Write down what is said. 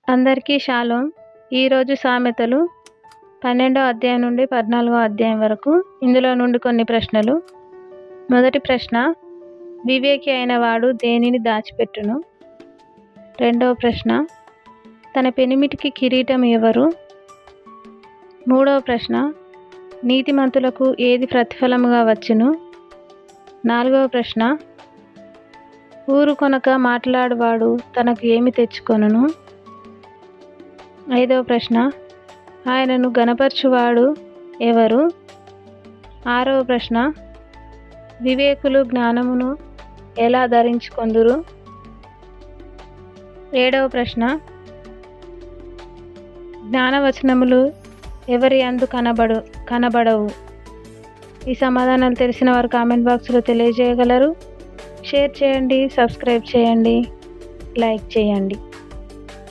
అందరికీ షాలోమ్. ఈరోజు సామెతలు 12వ అధ్యాయం నుండి 14వ అధ్యాయం వరకు. ఇందులో నుండి కొన్ని ప్రశ్నలు. మొదటి ప్రశ్న, వివేకి అయిన వాడు దేనిని దాచిపెట్టును? రెండవ ప్రశ్న, తన పెనిమిటికి కిరీటం ఎవరు? మూడవ ప్రశ్న, నీతిమంతులకు ఏది ప్రతిఫలముగా వచ్చును? నాలుగవ ప్రశ్న, ఊరుకొనక మాట్లాడువాడు తనకు ఏమి తెచ్చుకొనును? ఐదవ ప్రశ్న, ఆయనను గణపరచువాడు ఎవరు? ఆరవ ప్రశ్న, వివేకులు జ్ఞానమును ఎలా ధరించుకొందురు? ఏడవ ప్రశ్న, జ్ఞానవచనములు ఎవరి యందు కనబడవు? ఈ సమాధానాలు తెలిసిన వారు కామెంట్ బాక్స్లో తెలియజేయగలరు. షేర్ చేయండి, సబ్స్క్రైబ్ చేయండి, లైక్ చేయండి.